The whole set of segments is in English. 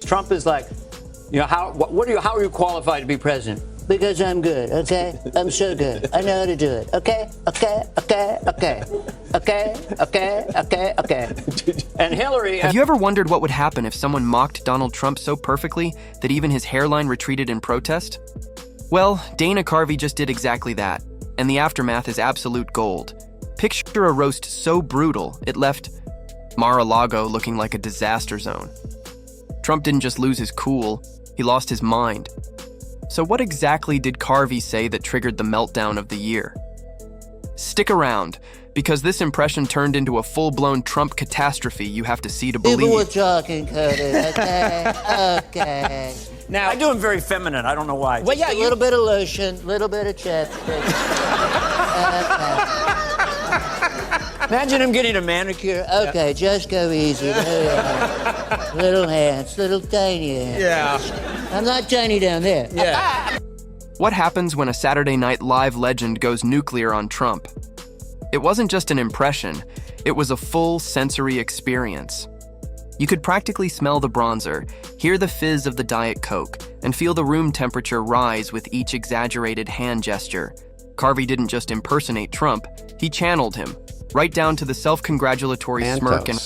Trump is like, how are you qualified to be president? Because I'm good, okay? I'm so good. I know how to do it, okay? And Hillary... Have you ever wondered what would happen if someone mocked Donald Trump so perfectly that even his hairline retreated in protest? Well, Dana Carvey just did exactly that, and the aftermath is absolute gold. Picture a roast so brutal, it left Mar-a-Lago looking like a disaster zone. Trump didn't just lose his cool, he lost his mind. So what exactly did Carvey say that triggered the meltdown of the year? Stick around, because this impression turned into a full-blown Trump catastrophe you have to see to believe. People were talking, Cody, okay. Now, I do him very feminine, I don't know why. Well, yeah, a little bit of lotion, a little bit of chapstick. Imagine him getting a manicure. Okay, just go easy. Little hands, little tiny hands. Yeah. I'm not tiny down there. Yeah. What happens when a Saturday Night Live legend goes nuclear on Trump? It wasn't just an impression, it was a full sensory experience. You could practically smell the bronzer, hear the fizz of the Diet Coke, and feel the room temperature rise with each exaggerated hand gesture. Carvey didn't just impersonate Trump, he channeled him, right down to the self-congratulatory smirk and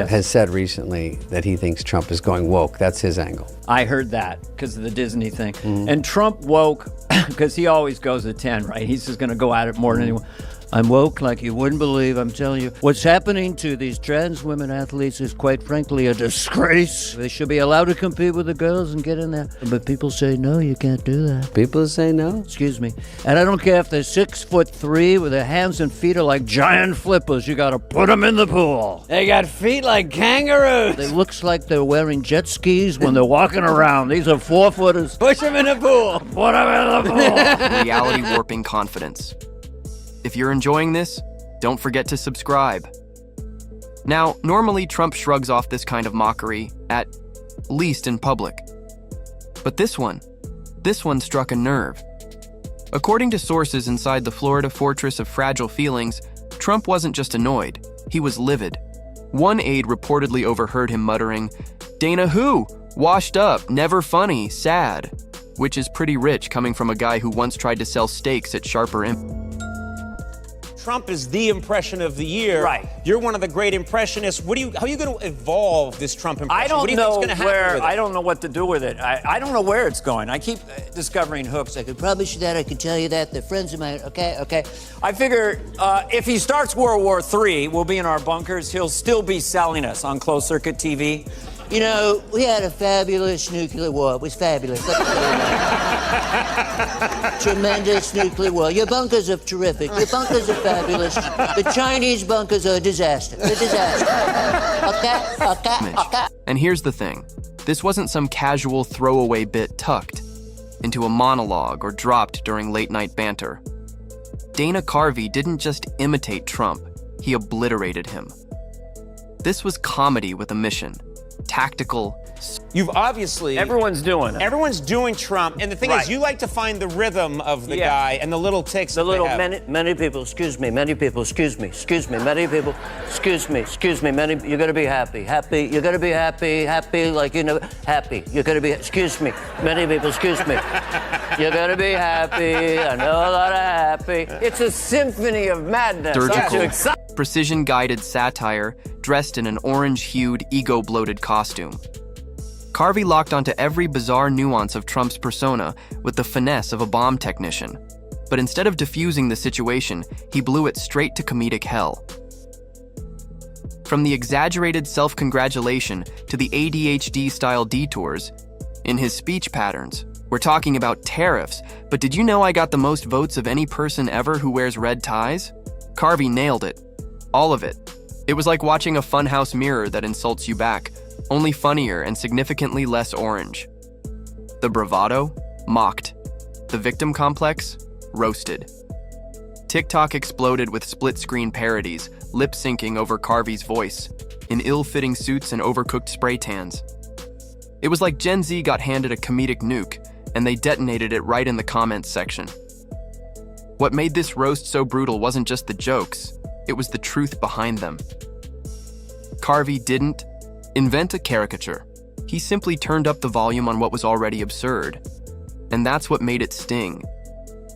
has said recently that he thinks Trump is going woke. That's his angle. I heard that because of the Disney thing. And Trump woke, because he always goes at 10, right? He's just going to go at it more than anyone. I'm woke like you wouldn't believe. I'm telling you, what's happening to these trans women athletes is quite frankly a disgrace. They should be allowed to compete with the girls and get in there. But people say, no, you can't do that. People say no? Excuse me. And I don't care if they're 6'3" with their hands and feet are like giant flippers. You got to put them in the pool. They got feet like kangaroos. It looks like they're wearing jet skis when they're walking around. These are 4-footers. Push them in the pool. Put them in the pool. reality warping confidence. If you're enjoying this, don't forget to subscribe. Now, normally Trump shrugs off this kind of mockery, at least in public. But this one struck a nerve. According to sources inside the Florida fortress of fragile feelings, Trump wasn't just annoyed, he was livid. One aide reportedly overheard him muttering, "Dana who? Washed up, never funny, sad," which is pretty rich coming from a guy who once tried to sell steaks at Sharper Imp. Trump is the impression of the year. Right. You're one of the great impressionists. How are you going to evolve this Trump impression? I don't what do you know think's going to happen with it? I don't know what to do with it. I don't know where it's going. I keep discovering hooks. I could promise you that. I could tell you that. They're friends of mine. Okay. I figure if he starts World War III, we'll be in our bunkers. He'll still be selling us on closed circuit TV. You know, we had a fabulous nuclear war. It was fabulous. Tremendous nuclear war. Your bunkers are terrific. Your bunkers are fabulous. The Chinese bunkers are a disaster. They're a disaster. Okay. And here's the thing. This wasn't some casual throwaway bit tucked into a monologue or dropped during late-night banter. Dana Carvey didn't just imitate Trump, he obliterated him. This was comedy with a mission. Tactical. You've obviously... Everyone's doing it. Everyone's doing Trump. And the thing is, you like to find the rhythm of the guy and the little ticks. Many people, excuse me, many people, excuse me, many people, excuse me, you're gonna be happy, you're gonna be happy, like, you know, happy, you're gonna be, excuse me, many people, excuse me, you're gonna be happy, I know a lot of happy. It's a symphony of madness. Surgical, precision-guided satire dressed in an orange-hued, ego-bloated costume. Carvey locked onto every bizarre nuance of Trump's persona with the finesse of a bomb technician. But instead of diffusing the situation, he blew it straight to comedic hell. From the exaggerated self-congratulation to the ADHD-style detours, in his speech patterns, we're talking about tariffs, but did you know I got the most votes of any person ever who wears red ties? Carvey nailed it. All of it. It was like watching a funhouse mirror that insults you back, only funnier and significantly less orange. The bravado? Mocked. The victim complex? Roasted. TikTok exploded with split-screen parodies, lip-syncing over Carvey's voice, in ill-fitting suits and overcooked spray tans. It was like Gen Z got handed a comedic nuke, and they detonated it right in the comments section. What made this roast so brutal wasn't just the jokes, it was the truth behind them. Carvey didn't invent a caricature. He simply turned up the volume on what was already absurd. And that's what made it sting.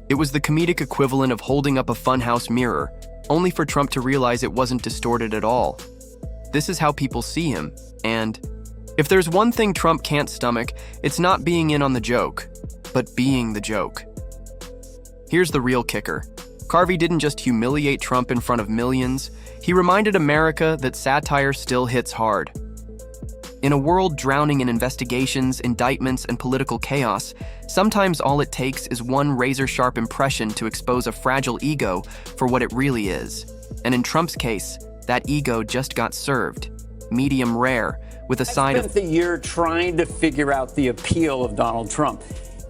It was the comedic equivalent of holding up a funhouse mirror, only for Trump to realize it wasn't distorted at all. This is how people see him, and if there's one thing Trump can't stomach, it's not being in on the joke, but being the joke. Here's the real kicker. Carvey didn't just humiliate Trump in front of millions, he reminded America that satire still hits hard. In a world drowning in investigations, indictments, and political chaos, sometimes all it takes is one razor-sharp impression to expose a fragile ego for what it really is. And in Trump's case, that ego just got served, medium rare, with a side of... I spent the year trying to figure out the appeal of Donald Trump.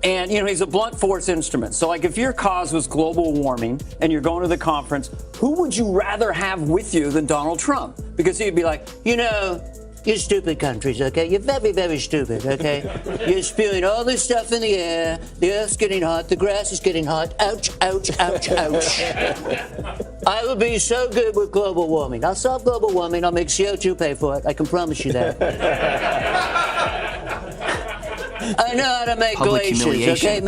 And, he's a blunt force instrument. So, if your cause was global warming and you're going to the conference, who would you rather have with you than Donald Trump? Because he'd be like, you stupid countries, okay? You're very, very stupid, okay? You're spewing all this stuff in the air. The earth's getting hot. The grass is getting hot. Ouch, ouch, ouch, ouch. I will be so good with global warming. I'll solve global warming. I'll make CO2 pay for it. I can promise you that. I know how to make public glaciers, humiliation. okay?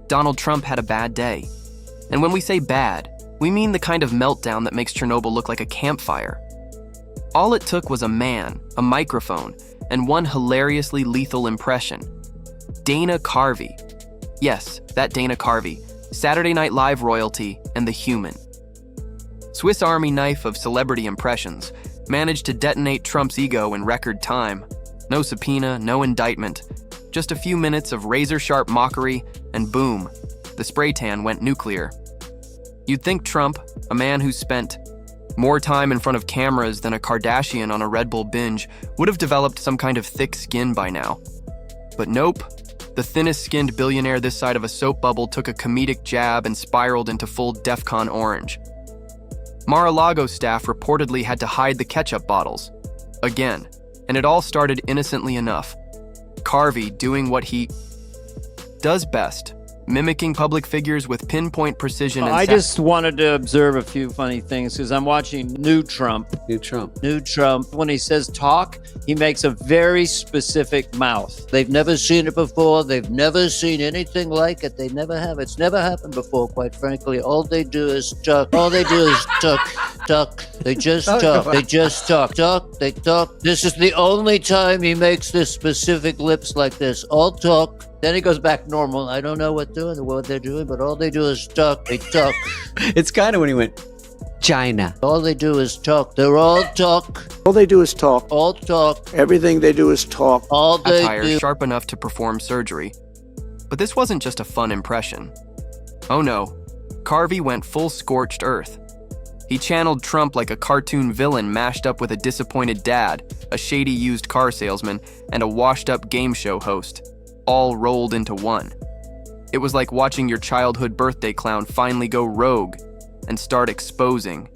Donald Trump had a bad day. And when we say bad, we mean the kind of meltdown that makes Chernobyl look like a campfire. All it took was a man, a microphone, and one hilariously lethal impression. Dana Carvey. Yes, that Dana Carvey, Saturday Night Live royalty and the human. Swiss Army knife of celebrity impressions, managed to detonate Trump's ego in record time. No subpoena, no indictment, just a few minutes of razor-sharp mockery, and boom, the spray tan went nuclear. You'd think Trump, a man who spent more time in front of cameras than a Kardashian on a Red Bull binge, would have developed some kind of thick skin by now. But nope, the thinnest-skinned billionaire this side of a soap bubble took a comedic jab and spiraled into full DEFCON orange. Mar-a-Lago staff reportedly had to hide the ketchup bottles. Again, and it all started innocently enough. Carvey doing what he does best, mimicking public figures with pinpoint precision. I just wanted to observe a few funny things because I'm watching New Trump. New Trump. When he says talk, he makes a very specific mouth. They've never seen it before. They've never seen anything like it. They never have. It's never happened before, quite frankly. All they do is talk. All they do is talk. Talk. They just talk. They just talk. Talk. They talk. This is the only time he makes this specific lips like this. All talk. Then he goes back normal. I don't know what they're doing, but all they do is talk. They talk. It's kind of when he went, China. All they do is talk. They're all talk. All they do is talk. All talk. Everything they do is talk. All they Attire do. sharp enough to perform surgery. But this wasn't just a fun impression. Oh no, Carvey went full scorched earth. He channeled Trump like a cartoon villain mashed up with a disappointed dad, a shady used car salesman, and a washed-up game show host, all rolled into one. It was like watching your childhood birthday clown finally go rogue and start exposing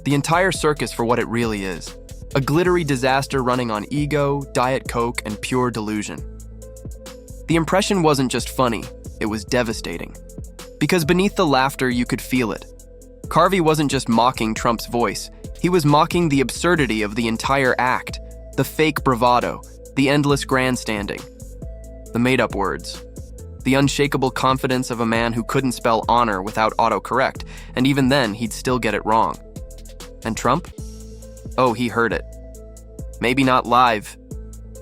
the entire circus for what it really is. A glittery disaster running on ego, Diet Coke, and pure delusion. The impression wasn't just funny, it was devastating. Because beneath the laughter, you could feel it. Carvey wasn't just mocking Trump's voice, he was mocking the absurdity of the entire act, the fake bravado, the endless grandstanding, the made-up words, the unshakable confidence of a man who couldn't spell honor without autocorrect, and even then, he'd still get it wrong. And Trump? Oh, he heard it. Maybe not live.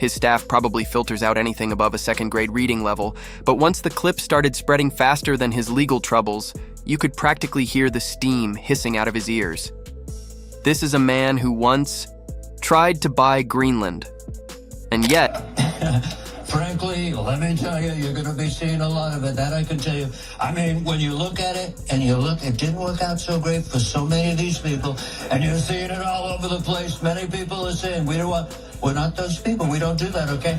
His staff probably filters out anything above a second-grade reading level, but once the clip started spreading faster than his legal troubles, you could practically hear the steam hissing out of his ears. This is a man who once tried to buy Greenland, and yet... Frankly, let me tell you, you're going to be seeing a lot of it. That I can tell you. I mean, when you look at it and it didn't work out so great for so many of these people, and you're seeing it all over the place. Many people are saying, we're not those people. We don't do that, okay?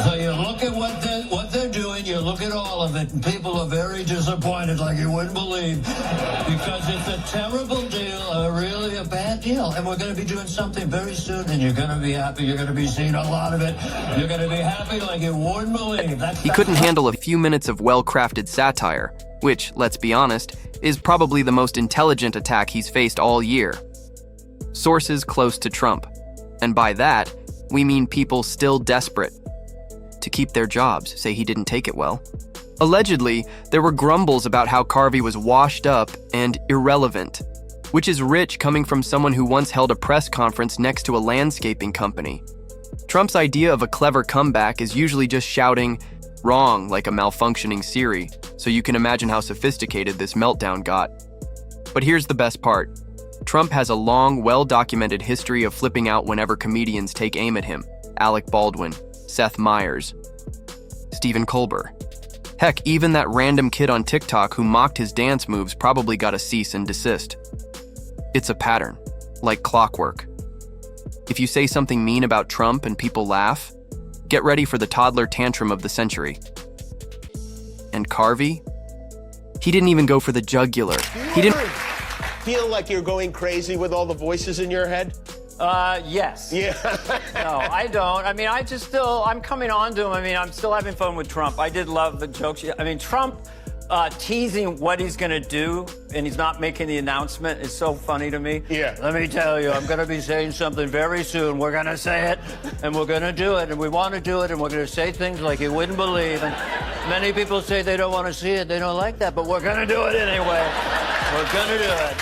So you look at what they're doing, you look at all of it, and people are very disappointed, like you wouldn't believe, because it's a terrible deal, really a bad deal. And we're going to be doing something very soon, and you're going to be happy. You're going to be seeing a lot of it. You're going to be happy like you wouldn't believe. He couldn't handle a few minutes of well-crafted satire, which, let's be honest, is probably the most intelligent attack he's faced all year. Sources close to Trump. And by that, we mean people still desperate to keep their jobs say he didn't take it well. Allegedly, there were grumbles about how Carvey was washed up and irrelevant, which is rich coming from someone who once held a press conference next to a landscaping company. Trump's idea of a clever comeback is usually just shouting, "wrong," like a malfunctioning Siri, so you can imagine how sophisticated this meltdown got. But here's the best part. Trump has a long, well-documented history of flipping out whenever comedians take aim at him. Alec Baldwin, Seth Meyers, Stephen Colbert. Heck, even that random kid on TikTok who mocked his dance moves probably got a cease and desist. It's a pattern, like clockwork. If you say something mean about Trump and people laugh, get ready for the toddler tantrum of the century. And Carvey? He didn't even go for the jugular. He didn't feel like you're going crazy with all the voices in your head? Yes. Yeah. No, I don't. I mean, I'm coming on to him. I mean, I'm still having fun with Trump. I did love the jokes. I mean, Trump teasing what he's going to do, and he's not making the announcement, is so funny to me. Yeah. Let me tell you, I'm going to be saying something very soon. We're going to say it, and we're going to do it, and we want to do it, and we're going to say things like you wouldn't believe. And many people say they don't want to see it. They don't like that, but we're going to do it anyway. We're going to do it.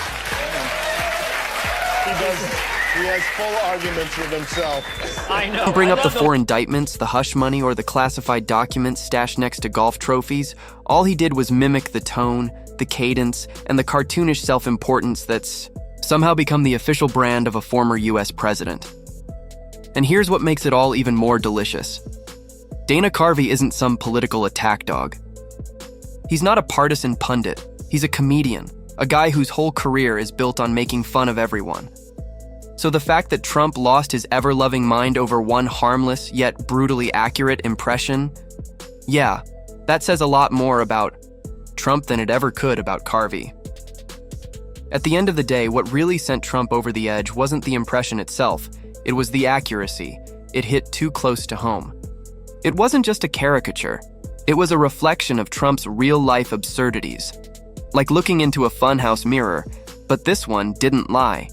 He has full arguments with himself. I know. bring up the 4 indictments, the hush money, or the classified documents stashed next to golf trophies. All he did was mimic the tone, the cadence, and the cartoonish self-importance that's somehow become the official brand of a former US president. And here's what makes it all even more delicious. Dana Carvey isn't some political attack dog. He's not a partisan pundit. He's a comedian, a guy whose whole career is built on making fun of everyone. So the fact that Trump lost his ever-loving mind over one harmless yet brutally accurate impression, yeah, that says a lot more about Trump than it ever could about Carvey. At the end of the day, what really sent Trump over the edge wasn't the impression itself, it was the accuracy. It hit too close to home. It wasn't just a caricature, it was a reflection of Trump's real-life absurdities. Like looking into a funhouse mirror, but this one didn't lie.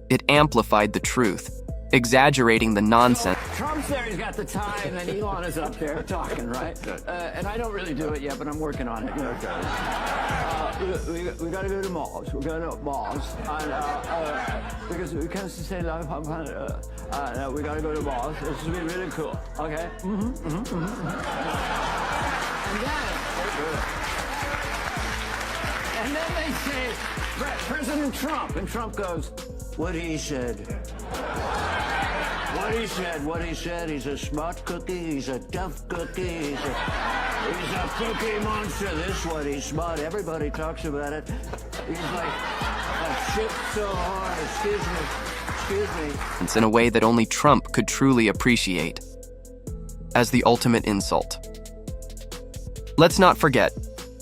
It amplified the truth, exaggerating the nonsense. Trump's there, he's got the time, and Elon is up there talking, right? And I don't really do it yet, but I'm working on it. We got to go to malls. We're going to malls. Because we can't stay live. We got to go to malls. This will be really cool. Okay? And then they say, President Trump. And Trump goes, what he said. What he said. He's a smart cookie. He's a tough cookie. He's a cookie monster. This one, he's smart. Everybody talks about it. He's like, shit so hard. Excuse me. In a way that only Trump could truly appreciate. As the ultimate insult. Let's not forget,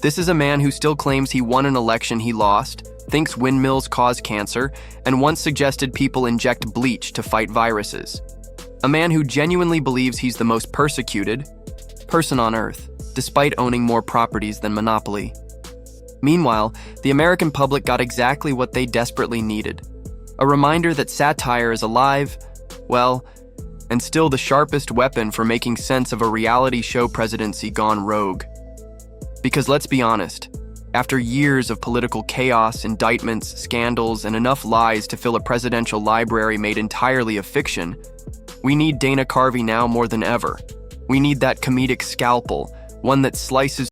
this is a man who still claims he won an election he lost, thinks windmills cause cancer, and once suggested people inject bleach to fight viruses. A man who genuinely believes he's the most persecuted person on Earth, despite owning more properties than Monopoly. Meanwhile, the American public got exactly what they desperately needed. A reminder that satire is alive, well, and still the sharpest weapon for making sense of a reality show presidency gone rogue. Because let's be honest, after years of political chaos, indictments, scandals, and enough lies to fill a presidential library made entirely of fiction, we need Dana Carvey now more than ever. We need that comedic scalpel, one that slices